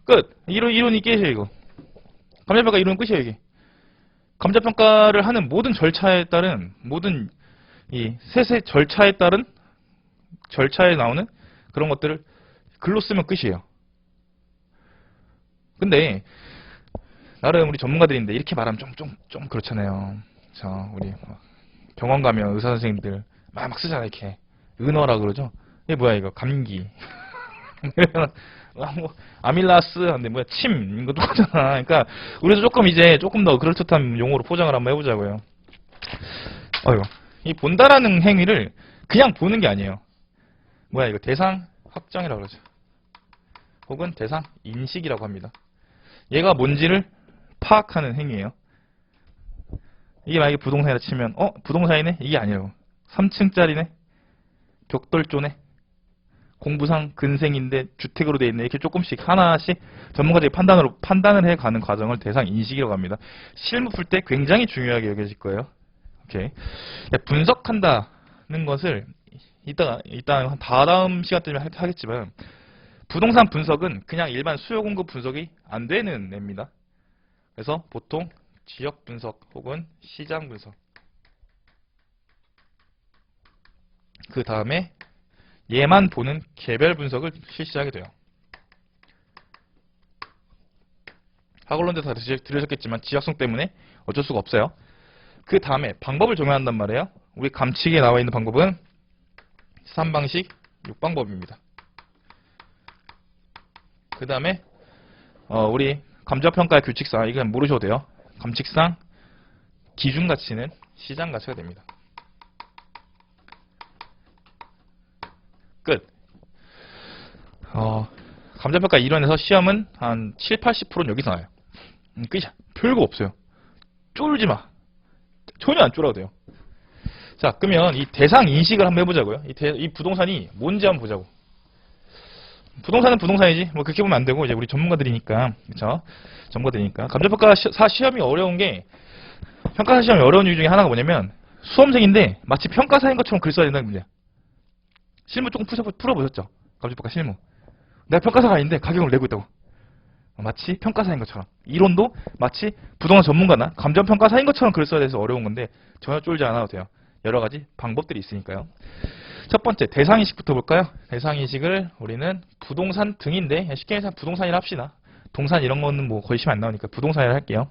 끝. 이론이 깨셔요, 이거. 감자평가 이론은 끝이에요, 이게. 감자평가를 하는 모든 절차에 따른, 모든 이 세세 절차에 따른, 절차에 나오는 그런 것들을 글로 쓰면 끝이에요. 근데, 나름 우리 전문가들인데 이렇게 말하면 좀 그렇잖아요. 우리 병원 가면 의사 선생님들 막 쓰잖아, 이렇게. 은어라 그러죠? 이게 뭐야, 이거. 감기. 뭐 아밀라스 근데 뭐야 침 이거 똑같잖아. 그러니까 우리도 조금 더 그럴듯한 용어로 포장을 한번 해보자고요. 이 본다라는 행위를 그냥 보는 게 아니에요. 뭐야 이거 대상 확정이라고 그러죠. 혹은 대상 인식이라고 합니다. 얘가 뭔지를 파악하는 행위예요. 이게 만약에 부동산이라 치면 부동산이네? 이게 아니에요. 3층짜리네? 벽돌조네? 공부상 근생인데 주택으로 돼 있네. 이렇게 조금씩 하나씩 전문가들이 판단을 해가는 과정을 대상 인식이라고 합니다. 실무 풀 때 굉장히 중요하게 여겨질 거예요. 오케이. 분석한다는 것을 이따 한 다다음 시간 때문에 하겠지만 부동산 분석은 그냥 일반 수요 공급 분석이 안 되는 애입니다. 그래서 보통 지역 분석 혹은 시장 분석 그 다음에 얘만 보는 개별 분석을 실시하게 돼요. 학원론에서 다 들으셨겠지만 지역성 때문에 어쩔 수가 없어요. 그 다음에 방법을 정해한단 말이에요. 우리 감칙에 나와 있는 방법은 3방식 6방법입니다. 그 다음에 우리 감정평가의 규칙상 이건 모르셔도 돼요. 감칙상 기준가치는 시장가치가 됩니다. 끝. 감정평가 이론에서 시험은 한 7, 80%는 여기서 나와요. 끝이야. 별거 없어요. 쫄지 마. 전혀 안 쫄아도 돼요. 자, 그러면 이 대상 인식을 한번 해보자고요. 이 부동산이 뭔지 한번 보자고. 부동산은 부동산이지. 뭐 그렇게 보면 안 되고 이제 우리 전문가들이니까, 그렇죠? 전문가들이니까. 감정평가사 시험이 어려운 게 평가사 시험이 어려운 이유 중에 하나가 뭐냐면 수험생인데 마치 평가사인 것처럼 글 써야 된다는 문제야. 실무 조금 풀어보셨죠? 감정평가 실무. 내가 평가사가 아닌데 가격을 내고 있다고. 마치 평가사인 것처럼. 이론도 마치 부동산 전문가나 감정평가사인 것처럼 글을 써야 돼서 어려운 건데 전혀 쫄지 않아도 돼요. 여러 가지 방법들이 있으니까요. 첫 번째, 대상인식부터 볼까요? 대상인식을 우리는 부동산 등인데 쉽게 해서 부동산이라 합시다. 동산 이런 거는 뭐 거의 시험 안 나오니까 부동산이라 할게요.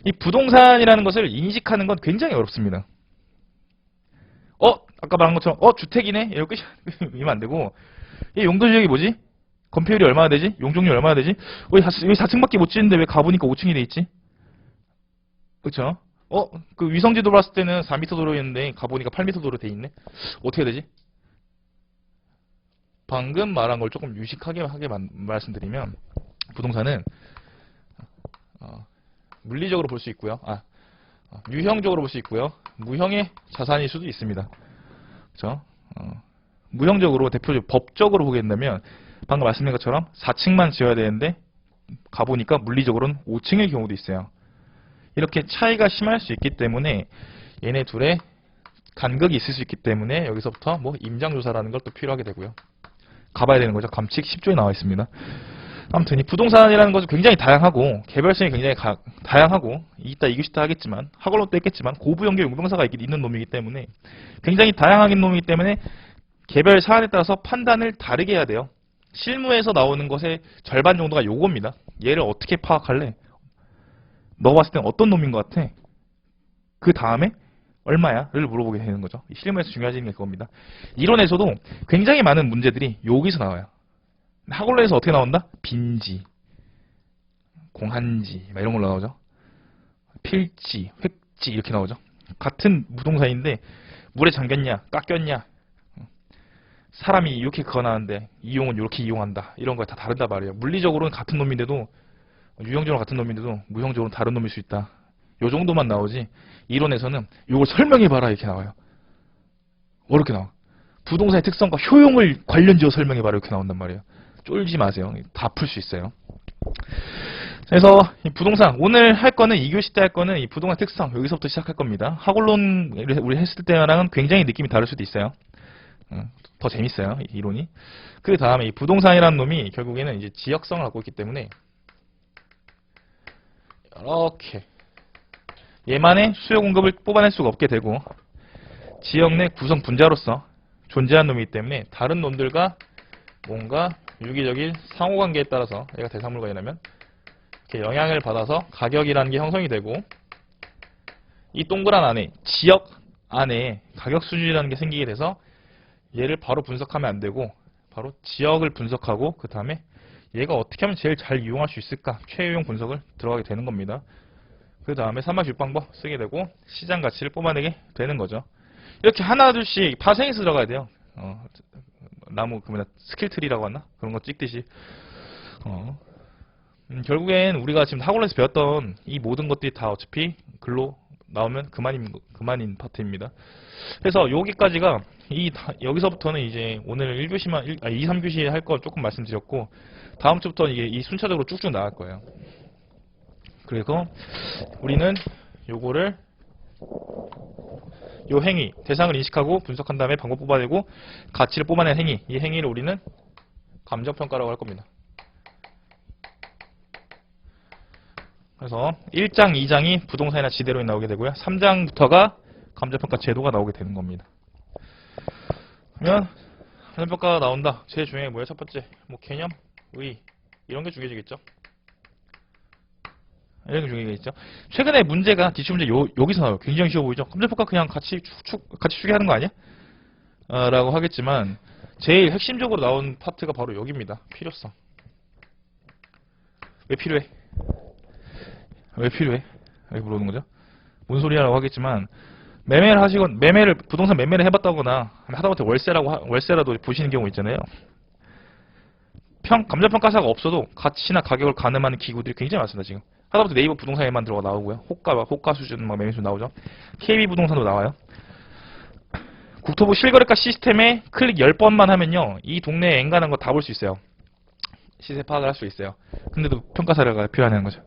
이 부동산이라는 것을 인식하는 건 굉장히 어렵습니다. 아까 말한 것처럼 주택이네? 이렇게 이러면 안 되고 이 용도지역이 뭐지? 건폐율이 얼마나 되지? 용적률이 얼마나 되지? 왜 4층밖에 못 짓는데 왜 가보니까 5층이 돼 있지? 그쵸? 그 위성지도 봤을 때는 4m 도로였는데 가보니까 8m 도로 돼 있네? 어떻게 되지? 방금 말한 걸 조금 유식하게 말씀드리면 부동산은 물리적으로 볼 수 있고요. 유형적으로 볼 수 있고요. 무형의 자산일 수도 있습니다. 그쵸? 무형적으로 대표적으로 법적으로 보게 된다면 방금 말씀드린 것처럼 4층만 지어야 되는데 가보니까 물리적으로는 5층일 경우도 있어요. 이렇게 차이가 심할 수 있기 때문에 얘네 둘의 간극이 있을 수 있기 때문에 여기서부터 뭐 임장조사라는 걸 또 필요하게 되고요. 가봐야 되는 거죠. 감칙 10조에 나와 있습니다. 아무튼 이 부동산이라는 것은 굉장히 다양하고 개별성이 굉장히 다양하고 이따 2교시 때 하겠지만 학원론 때 했겠지만 고부연계 용동사가 있는 놈이기 때문에 굉장히 다양한 놈이기 때문에 개별 사안에 따라서 판단을 다르게 해야 돼요. 실무에서 나오는 것의 절반 정도가 요겁니다. 얘를 어떻게 파악할래? 너 봤을 땐 어떤 놈인 것 같아? 그 다음에 얼마야? 를 물어보게 되는 거죠. 실무에서 중요해지는 게 그겁니다. 이론에서도 굉장히 많은 문제들이 여기서 나와요. 학원론에서 어떻게 나온다? 빈지, 공한지 이런 걸로 나오죠. 필지, 획지 이렇게 나오죠. 같은 부동산인데 물에 잠겼냐, 깎였냐, 사람이 이렇게 그어나는데 이용은 이렇게 이용한다. 이런 거 다 다른단 말이에요. 물리적으로는 같은 놈인데도 유형적으로 같은 놈인데도 무형적으로는 다른 놈일 수 있다. 요 정도만 나오지 이론에서는 이걸 설명해봐라 이렇게 나와요. 어렵게 나와. 부동산의 특성과 효용을 관련지어 설명해봐라 이렇게 나온단 말이에요. 쫄지 마세요. 다 풀 수 있어요. 그래서 이 부동산 오늘 할 거는 2교시 때 할 거는 이 부동산 특성 여기서부터 시작할 겁니다. 학원론 우리 했을 때랑은 굉장히 느낌이 다를 수도 있어요. 더 재밌어요, 이 이론이. 그 다음에 이 부동산이라는 놈이 결국에는 이제 지역성을 갖고 있기 때문에 이렇게 얘만의 수요 공급을 뽑아낼 수가 없게 되고 지역 내 구성 분자로서 존재하는 놈이기 때문에 다른 놈들과 뭔가 유기적인 상호관계에 따라서 얘가 대상물관이라면 이렇게 영향을 받아서 가격이라는 게 형성이 되고 이 동그란 안에 지역 안에 가격 수준이라는 게 생기게 돼서 얘를 바로 분석하면 안 되고 바로 지역을 분석하고 그 다음에 얘가 어떻게 하면 제일 잘 이용할 수 있을까 최유용 분석을 들어가게 되는 겁니다. 그 다음에 3박6방법 쓰게 되고 시장 가치를 뽑아내게 되는 거죠. 이렇게 하나둘씩 파생해서 들어가야 돼요. 나무 그러면 스킬트리라고 하나? 그런 거 찍듯이 결국엔 우리가 지금 학원에서 배웠던 이 모든 것들이 다 어차피 글로 나오면 그만인 파트입니다. 그래서 여기까지가 여기서부터는 이제 오늘 1교시만 2, 3교시 할 거 조금 말씀드렸고 다음 주부터는 이게 이 순차적으로 쭉쭉 나갈 거예요. 그래서 우리는 요거를 요 행위, 대상을 인식하고 분석한 다음에 방법 뽑아내고 가치를 뽑아낸 행위, 이 행위를 우리는 감정평가라고 할 겁니다. 그래서 1장, 2장이 부동산이나 지대로에 나오게 되고요. 3장부터가 감정평가 제도가 나오게 되는 겁니다. 그러면 감정평가가 나온다. 제일 중요한 게 뭐예요? 첫 번째, 뭐 개념, 의 이런 게 중요해지겠죠. 이런 게 중요해지겠죠. 최근에 문제가 기출문제 여기서 나와요. 굉장히 쉬워 보이죠? 감정평가 그냥 같이 추계하는 거 아니야? 라고 하겠지만 제일 핵심적으로 나온 파트가 바로 여기입니다. 필요성. 왜 필요해? 왜 필요해? 이렇게 물어보는 거죠. 뭔 소리야라고 하겠지만 부동산 매매를 해봤다거나 하다못해 월세라도 보시는 경우 있잖아요. 감정평가사가 없어도 가치나 가격을 가늠하는 기구들이 굉장히 많습니다. 지금 하다못해 네이버 부동산에만 들어가 나오고요. 호가 수준 막 매매수 나오죠. KB 부동산도 나와요. 국토부 실거래가 시스템에 클릭 10번만 하면요 이 동네에 엔간한 거 다 볼 수 있어요. 시세 파악을 할 수 있어요. 근데도 평가사가 필요하다는 거죠.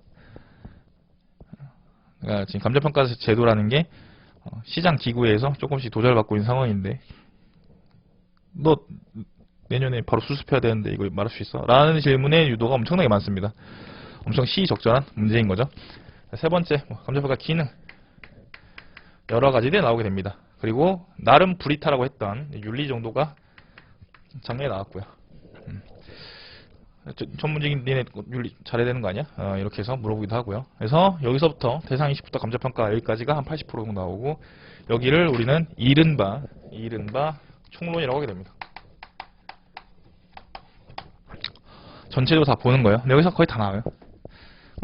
그러니까 지금 감정평가 제도라는 게 시장 기구에서 조금씩 도전받고 있는 상황인데 너 내년에 바로 수습해야 되는데 이거 말할 수 있어? 라는 질문의 유도가 엄청나게 많습니다. 엄청 시의적절한 문제인 거죠. 세 번째, 감정평가 기능 여러 가지들이 나오게 됩니다. 그리고 나름 불이타라고 했던 윤리 정도가 작년에 나왔고요. 전문적인 니네 윤리 잘해야 되는 거 아니야? 이렇게 해서 물어보기도 하고요. 그래서 여기서부터 대상 20부터 감정평가 여기까지가 한 80% 정도 나오고 여기를 우리는 이른바 총론이라고 하게 됩니다. 전체적으로 다 보는 거예요. 근데 여기서 거의 다 나와요.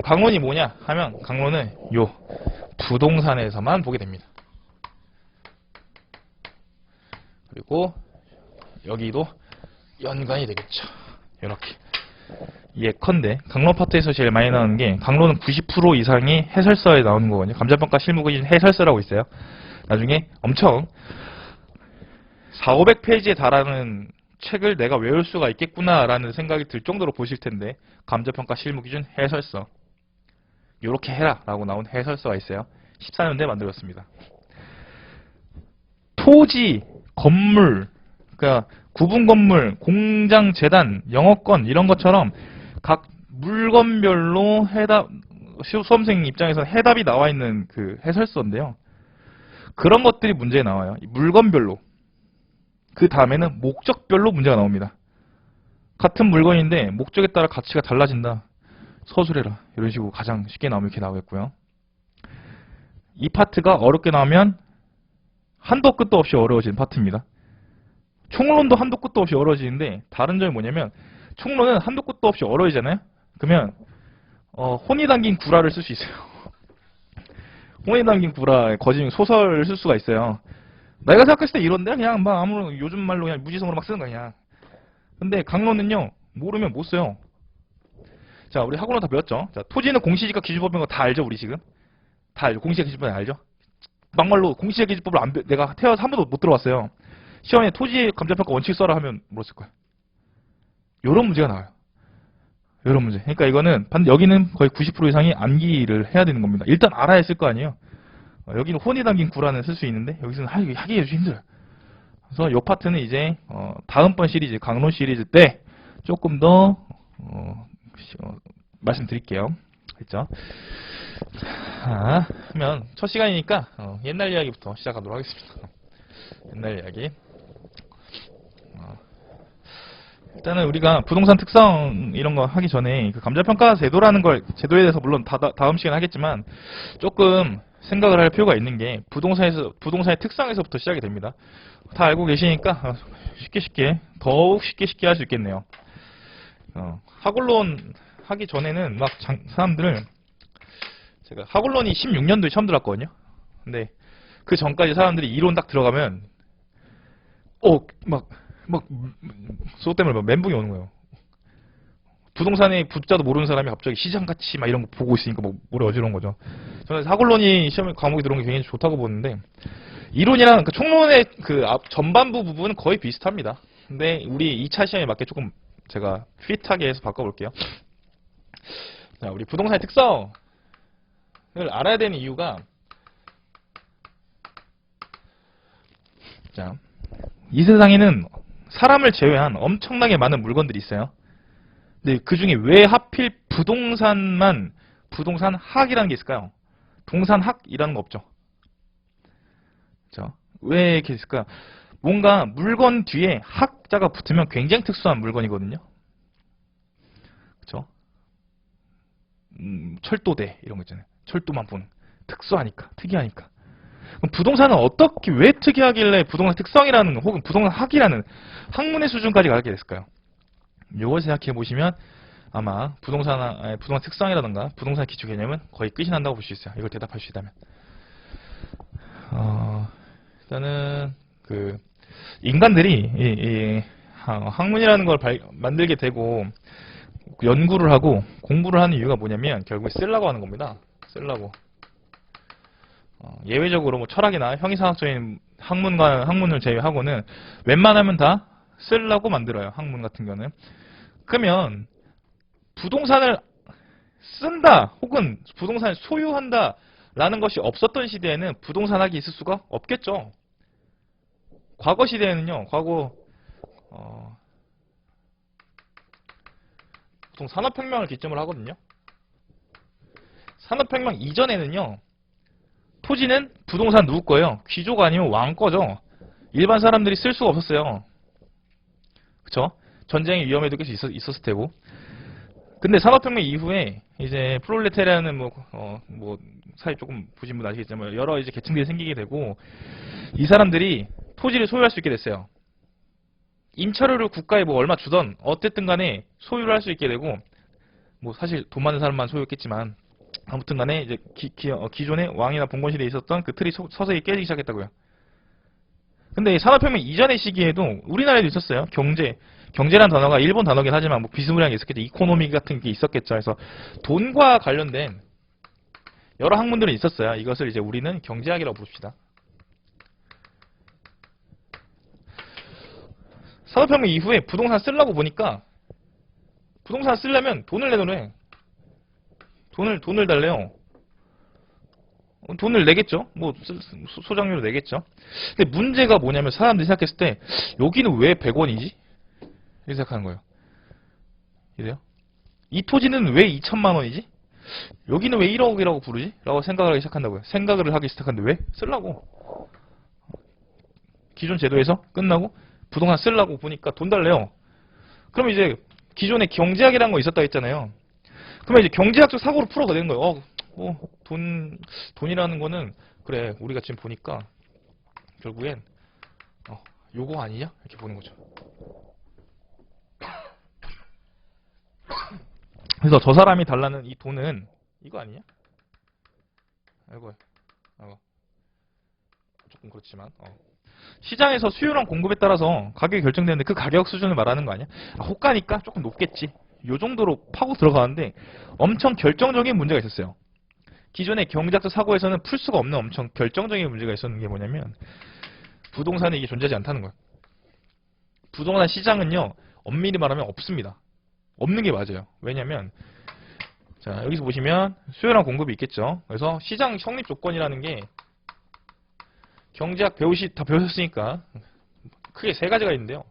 강론이 뭐냐 하면 강론은 요 부동산에서만 보게 됩니다. 그리고 여기도 연관이 되겠죠. 이렇게 예컨대 강론 파트에서 제일 많이 나오는 게 강론은 90% 이상이 해설서에 나오는 거거든요. 감정평가 실무기준 해설서라고 있어요. 나중에 엄청 400~500페이지에 달하는 책을 내가 외울 수가 있겠구나 라는 생각이 들 정도로 보실 텐데 감정평가 실무기준 해설서 요렇게 해라 라고 나온 해설서가 있어요. 14년대에 만들었습니다. 토지, 건물, 그러니까 구분 건물, 공장, 재단, 영업권 이런 것처럼 각 물건별로 수험생 입장에서 해답이 나와 있는 그 해설서인데요. 그런 것들이 문제에 나와요. 물건별로. 그 다음에는 목적별로 문제가 나옵니다. 같은 물건인데 목적에 따라 가치가 달라진다. 서술해라. 이런 식으로 가장 쉽게 나오면 이렇게 나오겠고요. 이 파트가 어렵게 나오면 한도 끝도 없이 어려워지는 파트입니다. 총론도 한도 끝도 없이 어려워지는데 다른 점이 뭐냐면 총론은 한도 끝도 없이 어려워지잖아요. 그러면 혼이 담긴 구라를 쓸 수 있어요. 혼이 담긴 구라, 거짓 소설을 쓸 수가 있어요. 내가 생각했을 때 이런데 그냥 막 아무런 요즘 말로 그냥 무지성으로 막 쓰는 거야 그냥. 근데 강론은요 모르면 못 써요. 자, 우리 학원으로 다 배웠죠. 자, 토지는 공시지가 기준법인 거 다 알죠, 우리 지금? 다 알죠. 공시지가 기준법 알죠? 막말로 공시지가 기준법을 내가 태어나서 한 번도 못 들어봤어요. 시험에 토지 감정평가 원칙 써라 하면 물었을 거야. 요런 문제가 나와요. 요런 문제. 그러니까 이거는 여기는 거의 90% 이상이 암기를 해야 되는 겁니다. 일단 알아야 쓸 거 아니에요. 여기는 혼이 담긴 구라는 쓸 수 있는데 여기서는 하기 아주 힘들어요. 그래서 이 파트는 이제 다음번 시리즈, 강론 시리즈 때 조금 더 말씀드릴게요. 그렇죠? 자, 그러면 첫 시간이니까 옛날 이야기부터 시작하도록 하겠습니다. 옛날 이야기. 일단은 우리가 부동산 특성 이런 거 하기 전에 그 감정평가 제도라는 걸 제도에 대해서 물론 다음 시간에 하겠지만 조금 생각을 할 필요가 있는 게 부동산의 특성에서부터 시작이 됩니다. 다 알고 계시니까 더욱 쉽게 할 수 있겠네요. 학원론 하기 전에는 막 사람들을 제가 학원론이 16년도에 처음 들어왔거든요. 근데 그 전까지 사람들이 이론 딱 들어가면 소 때문에 막 멘붕이 오는 거예요. 부동산의 부자도 모르는 사람이 갑자기 시장가치 막 이런 거 보고 있으니까 뭐 모래 어지러운 거죠. 저는 학원론이 시험에 과목이 들어온 게 굉장히 좋다고 보는데 이론이랑 그 총론의 그 전반부 부분은 거의 비슷합니다. 근데 우리 2차 시험에 맞게 조금 제가 핏하게 해서 바꿔볼게요. 자, 우리 부동산의 특성을 알아야 되는 이유가 자, 이 세상에는 사람을 제외한 엄청나게 많은 물건들이 있어요. 근데 그 중에 왜 하필 부동산학이라는 게 있을까요? 동산학이라는 거 없죠. 그렇죠? 왜 이렇게 있을까요? 뭔가 물건 뒤에 학자가 붙으면 굉장히 특수한 물건이거든요. 그렇죠? 철도대 이런 거 있잖아요. 철도만 보는 특수하니까, 특이하니까. 그럼 부동산은 왜 특이하길래 부동산 특성이라는 혹은 부동산 학이라는 학문의 수준까지 가게 됐을까요? 이걸 생각해 보시면 아마 부동산 특성이라든가 부동산 기초 개념은 거의 끝이 난다고 볼 수 있어요. 이걸 대답할 수 있다면. 일단은 그 인간들이 학문이라는 걸 만들게 되고 연구를 하고 공부를 하는 이유가 뭐냐면 결국에 쓰려고 하는 겁니다. 쓰려고. 예외적으로 뭐 철학이나 형이상학적인 학문을 제외하고는 웬만하면 다 쓰려고 만들어요. 학문 같은 경우는. 그러면 부동산을 쓴다 혹은 부동산을 소유한다 라는 것이 없었던 시대에는 부동산학이 있을 수가 없겠죠. 과거 시대에는요. 보통 산업혁명을 기점으로 하거든요. 산업혁명 이전에는요. 토지는 부동산 누구 거예요? 귀족가 아니면 왕 거죠. 일반 사람들이 쓸 수가 없었어요. 그쵸? 전쟁의 위험에도 계속 있었을 테고. 근데 산업혁명 이후에 이제 프롤레타리아는 사회 조금 보신 분 아시겠지만 여러 이제 계층들이 생기게 되고 이 사람들이 토지를 소유할 수 있게 됐어요. 임차료를 국가에 뭐 얼마 주던 어쨌든 간에 소유를 할 수 있게 되고 뭐 사실 돈 많은 사람만 소유했겠지만 아무튼 간에 이제 기존의 왕이나 봉건시대에 있었던 그 틀이 서서히 깨지기 시작했다고요. 근데 산업혁명 이전의 시기에도 우리나라에도 있었어요. 경제란 단어가 일본 단어긴 하지만 뭐 비스무리한 게 있었겠죠. 이코노미 같은 게 있었겠죠. 그래서 돈과 관련된 여러 학문들은 있었어요. 이것을 이제 우리는 경제학이라고 부릅시다. 산업혁명 이후에 부동산 쓰려고 보니까 부동산 쓰려면 돈을 내놓으래. 돈을 달래요. 돈을 내겠죠. 뭐 소장료로 내겠죠. 근데 문제가 뭐냐면 사람들이 생각했을 때 여기는 왜 100원이지? 이렇게 생각하는 거예요. 이래요? 이 토지는 왜 2천만 원이지? 여기는 왜 1억이라고 부르지? 라고 생각을 하기 시작한다고요. 생각을 하기 시작하는데 왜? 쓰려고. 기존 제도에서 끝나고 부동산 쓰려고 보니까 돈 달래요. 그러면 이제 기존에 경제학이라는 거 있었다 했잖아요. 그러면 이제 경제학적 사고로 풀어가 되는 거예요. 돈이라는 거는 그래 우리가 지금 보니까 결국엔 요거 아니냐? 이렇게 보는 거죠. 그래서 저 사람이 달라는 이 돈은 이거 아니냐? 아이고 조금 그렇지만 시장에서 수요랑 공급에 따라서 가격이 결정되는데 그 가격 수준을 말하는 거 아니야? 호가니까 조금 높겠지. 요 정도로 파고 들어가는데 엄청 결정적인 문제가 있었어요. 기존의 경제학적 사고에서는 풀 수가 없는 엄청 결정적인 문제가 있었는 게 뭐냐면 부동산에 이게 존재하지 않다는 거예요. 부동산 시장은요. 엄밀히 말하면 없습니다. 없는 게 맞아요. 왜냐면 자 여기서 보시면 수요랑 공급이 있겠죠. 그래서 시장 성립 조건이라는 게 경제학 다 배우셨으니까 크게 세 가지가 있는데요.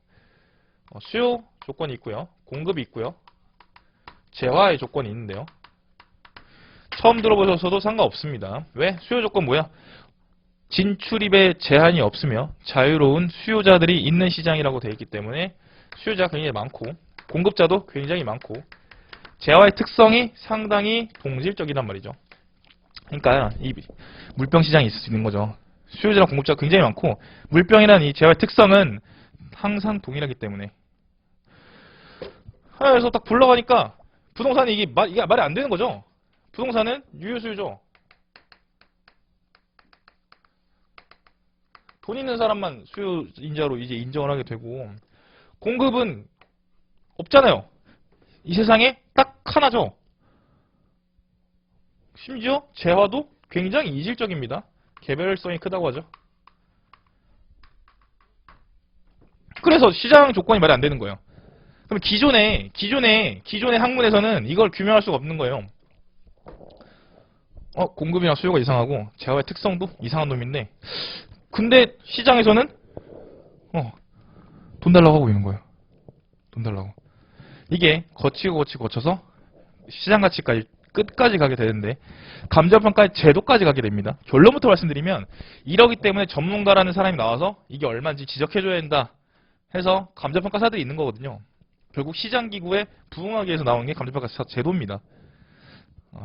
수요 조건이 있고요. 공급이 있고요. 재화의 조건이 있는데요. 처음 들어보셔서도 상관없습니다. 왜? 수요 조건 뭐야? 진출입에 제한이 없으며 자유로운 수요자들이 있는 시장이라고 되어 있기 때문에 수요자가 굉장히 많고 공급자도 굉장히 많고 재화의 특성이 상당히 동질적이란 말이죠. 그러니까 이 물병 시장이 있을 수 있는 거죠. 수요자랑 공급자가 굉장히 많고 물병이라는 이 재화의 특성은 항상 동일하기 때문에. 그래서 딱 불러가니까 부동산이 이게 말이 안 되는 거죠. 부동산은 유효수요죠. 돈 있는 사람만 수요인자로 이제 인정을 하게 되고 공급은 없잖아요. 이 세상에 딱 하나죠. 심지어 재화도 굉장히 이질적입니다. 개별성이 크다고 하죠. 그래서 시장 조건이 말이 안 되는 거예요. 그럼 기존의 학문에서는 이걸 규명할 수가 없는 거예요. 공급이나 수요가 이상하고 재화의 특성도 이상한 놈인데 근데 시장에서는 돈 달라고 하고 있는 거예요. 돈 달라고. 이게 거쳐서 시장 가치까지 끝까지 가게 되는데 감정평가의 제도까지 가게 됩니다. 결론부터 말씀드리면 이러기 때문에 전문가라는 사람이 나와서 이게 얼마인지 지적해줘야 된다 해서 감정평가사들이 있는 거거든요. 결국 시장기구에 부응하기 위해서 나온 게 감정평가 제도입니다.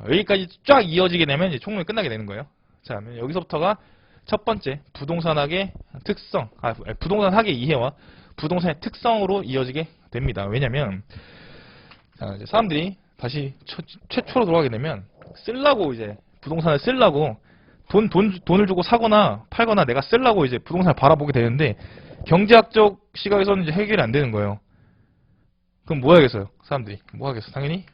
여기까지 쫙 이어지게 되면 이제 총론이 끝나게 되는 거예요. 자, 여기서부터가 첫 번째 부동산학의 특성, 부동산학의 이해와 부동산의 특성으로 이어지게 됩니다. 왜냐면 이제 사람들이 다시 최초로 돌아가게 되면 쓰려고 이제 부동산을 쓰려고 돈을 주고 사거나 팔거나 내가 쓰려고 이제 부동산을 바라보게 되는데 경제학적 시각에서는 이제 해결이 안 되는 거예요. 그럼 뭐 하겠어요? 사람들이 뭐 하겠어? 당연히